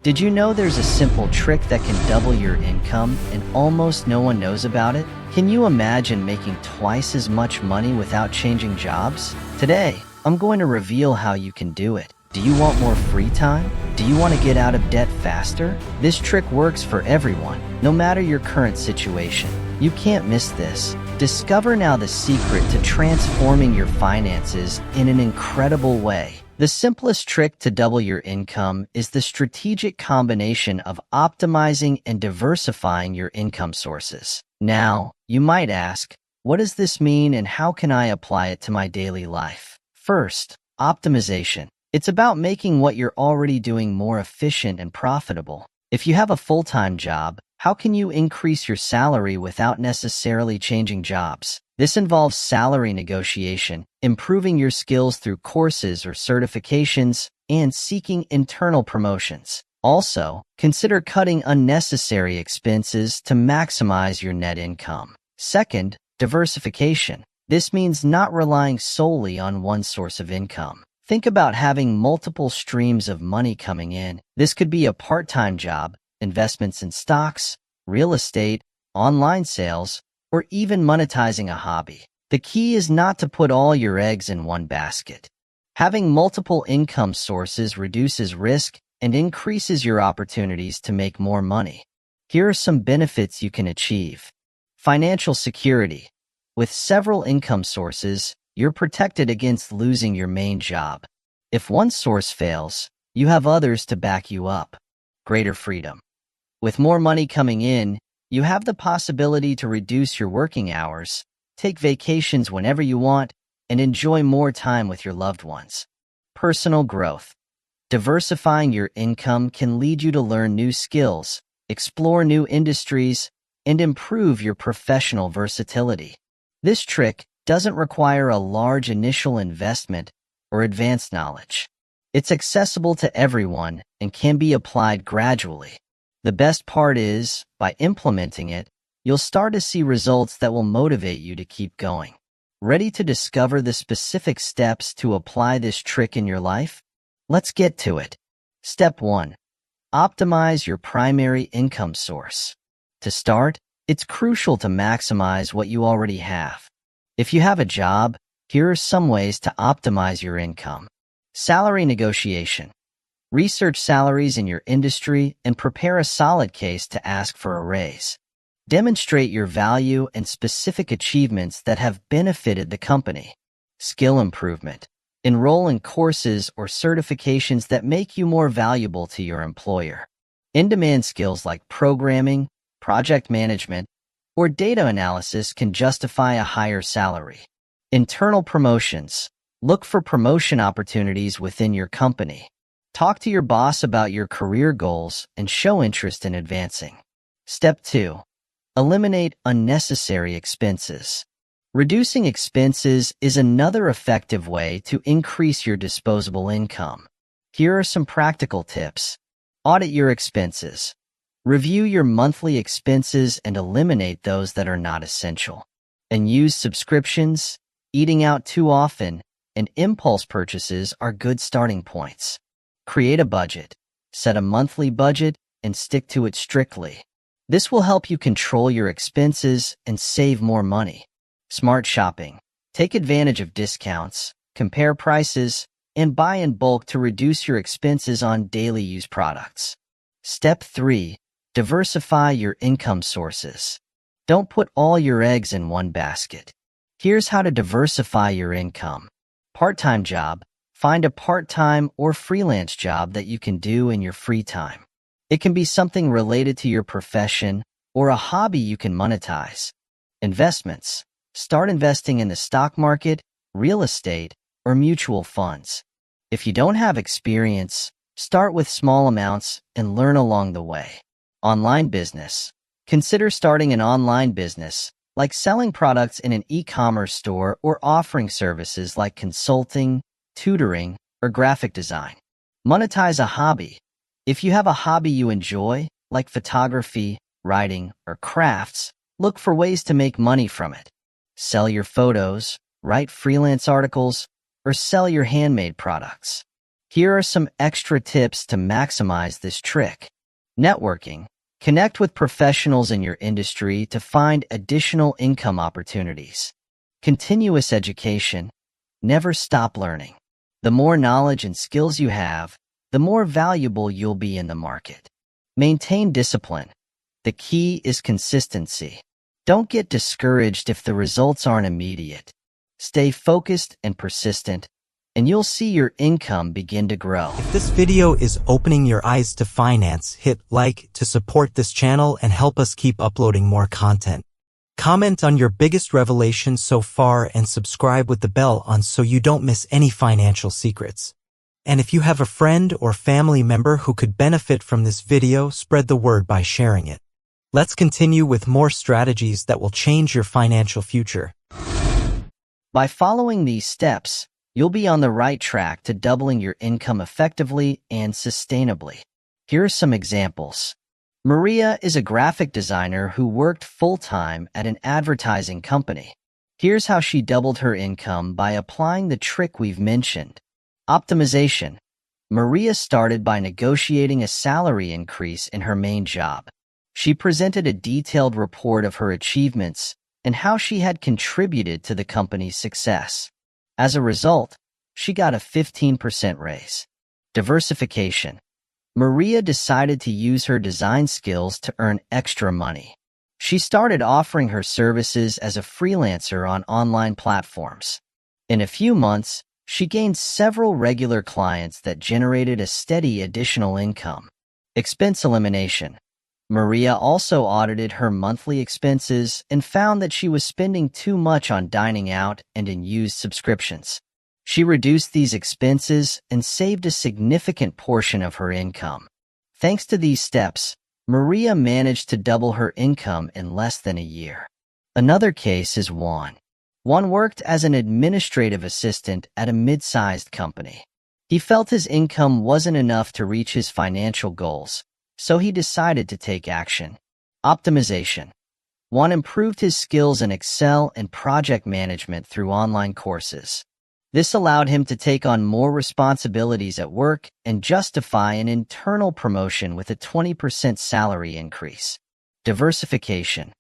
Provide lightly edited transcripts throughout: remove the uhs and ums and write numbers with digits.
Did you know there's a simple trick that can double your income and almost no one knows about it? Can you imagine making twice as much money without changing jobs? Today, I'm going to reveal how you can do it. Do you want more free time? Do you want to get out of debt faster? This trick works for everyone, no matter your current situation. You can't miss this. Discover now the secret to transforming your finances in an incredible way. The simplest trick to double your income is the strategic combination of optimizing and diversifying your income sources. Now, you might ask, what does this mean and how can I apply it to my daily life? First, optimization. It's about making what you're already doing more efficient and profitable. If you have a full-time job, how can you increase your salary without necessarily changing jobs? This involves salary negotiation, improving your skills through courses or certifications, and seeking internal promotions. Also, consider cutting unnecessary expenses to maximize your net income. Second, diversification. This means not relying solely on one source of income. Think about having multiple streams of money coming in. This could be a part-time job, investments in stocks, real estate, online sales, or even monetizing a hobby. The key is not to put all your eggs in one basket. Having multiple income sources reduces risk and increases your opportunities to make more money. Here are some benefits you can achieve. Financial security. With several income sources, you're protected against losing your main job. If one source fails, you have others to back you up. Greater freedom. With more money coming in, you have the possibility to reduce your working hours, take vacations whenever you want, and enjoy more time with your loved ones. Personal growth. Diversifying your income can lead you to learn new skills, explore new industries, and improve your professional versatility. This trick doesn't require a large initial investment or advanced knowledge. It's accessible to everyone and can be applied gradually. The best part is, by implementing it, you'll start to see results that will motivate you to keep going. Ready to discover the specific steps to apply this trick in your life? Let's get to it. Step 1. Optimize your primary income source. To start, it's crucial to maximize what you already have. If you have a job, here are some ways to optimize your income. Salary negotiation. Research salaries in your industry and prepare a solid case to ask for a raise. Demonstrate your value and specific achievements that have benefited the company. Skill improvement. Enroll in courses or certifications that make you more valuable to your employer. In-demand skills like programming, project management, or data analysis can justify a higher salary. Internal promotions. Look for promotion opportunities within your company. Talk to your boss about your career goals and show interest in advancing. Step 2. Eliminate unnecessary expenses. Reducing expenses is another effective way to increase your disposable income. Here are some practical tips. Audit your expenses. Review your monthly expenses and eliminate those that are not essential. And use subscriptions, eating out too often, and impulse purchases are good starting points. Create a budget. Set a monthly budget and stick to it strictly. This will help you control your expenses and save more money. Smart shopping. Take advantage of discounts, compare prices, and buy in bulk to reduce your expenses on daily use products. Step 3. Diversify your income sources. Don't put all your eggs in one basket. Here's how to diversify your income. Part-time job. Find a part-time or freelance job that you can do in your free time. It can be something related to your profession or a hobby you can monetize. Investments. Start investing in the stock market, real estate, or mutual funds. If you don't have experience, start with small amounts and learn along the way. Online business. Consider starting an online business, like selling products in an e-commerce store or offering services like consulting, tutoring, or graphic design. Monetize a hobby. If you have a hobby you enjoy, like photography, writing, or crafts, look for ways to make money from it. Sell your photos, write freelance articles, or sell your handmade products. Here are some extra tips to maximize this trick. Networking. Connect with professionals in your industry to find additional income opportunities. Continuous education. Never stop learning. The more knowledge and skills you have, the more valuable you'll be in the market. Maintain discipline. The key is consistency. Don't get discouraged if the results aren't immediate. Stay focused and persistent, and you'll see your income begin to grow. If this video is opening your eyes to finance, hit like to support this channel and help us keep uploading more content. Comment on your biggest revelation so far and subscribe with the bell on so you don't miss any financial secrets. And if you have a friend or family member who could benefit from this video, spread the word by sharing it. Let's continue with more strategies that will change your financial future. By following these steps, you'll be on the right track to doubling your income effectively and sustainably. Here are some examples. Maria is a graphic designer who worked full-time at an advertising company. Here's how she doubled her income by applying the trick we've mentioned. Optimization. Maria started by negotiating a salary increase in her main job. She presented a detailed report of her achievements and how she had contributed to the company's success. As a result, she got a 15% raise. Diversification. Maria decided to use her design skills to earn extra money. She started offering her services as a freelancer on online platforms. In a few months, she gained several regular clients that generated a steady additional income. Expense elimination. Maria also audited her monthly expenses and found that she was spending too much on dining out and in used subscriptions. She reduced these expenses and saved a significant portion of her income. Thanks to these steps, Maria managed to double her income in less than a year. Another case is Juan. Juan worked as an administrative assistant at a mid-sized company. He felt his income wasn't enough to reach his financial goals, so he decided to take action. Optimization. Juan improved his skills in Excel and project management through online courses. This allowed him to take on more responsibilities at work and justify an internal promotion with a 20% salary increase. Diversification.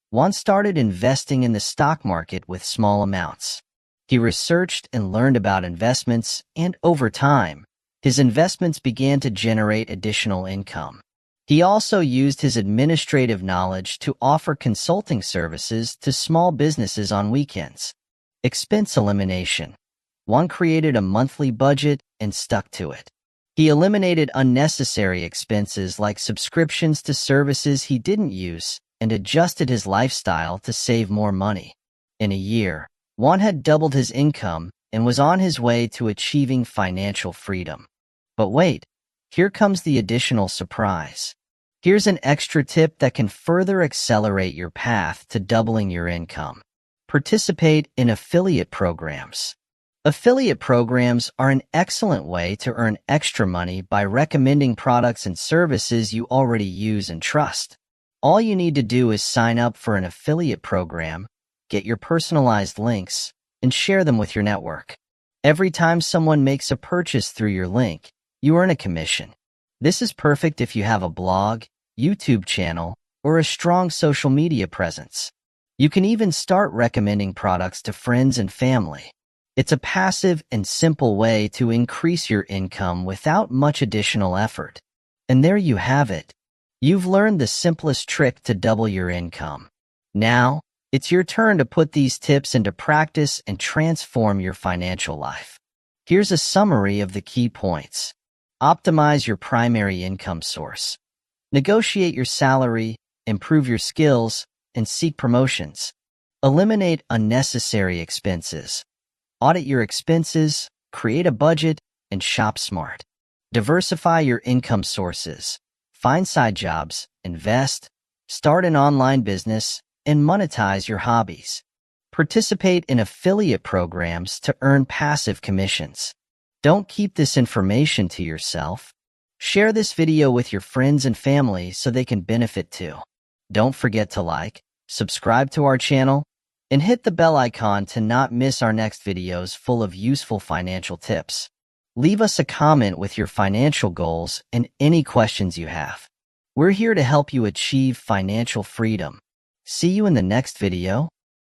Juan started investing in the stock market with small amounts. He researched and learned about investments, and over time, his investments began to generate additional income. He also used his administrative knowledge to offer consulting services to small businesses on weekends. Expense elimination. Juan created a monthly budget and stuck to it. He eliminated unnecessary expenses like subscriptions to services he didn't use and adjusted his lifestyle to save more money. In a year, Juan had doubled his income and was on his way to achieving financial freedom. But wait, here comes the additional surprise. Here's an extra tip that can further accelerate your path to doubling your income. Participate in affiliate programs. Affiliate programs are an excellent way to earn extra money by recommending products and services you already use and trust. All you need to do is sign up for an affiliate program, get your personalized links, and share them with your network. Every time someone makes a purchase through your link, you earn a commission. This is perfect if you have a blog, YouTube channel, or a strong social media presence. You can even start recommending products to friends and family. It's a passive and simple way to increase your income without much additional effort. And there you have it. You've learned the simplest trick to double your income. Now, it's your turn to put these tips into practice and transform your financial life. Here's a summary of the key points. Optimize your primary income source. Negotiate your salary, improve your skills, and seek promotions. Eliminate unnecessary expenses. Audit your expenses, create a budget, and shop smart. Diversify your income sources. Find side jobs, invest, start an online business, and monetize your hobbies. Participate in affiliate programs to earn passive commissions. Don't keep this information to yourself. Share this video with your friends and family so they can benefit too. Don't forget to like, subscribe to our channel, and hit the bell icon to not miss our next videos full of useful financial tips. Leave us a comment with your financial goals and any questions you have. We're here to help you achieve financial freedom. See you in the next video.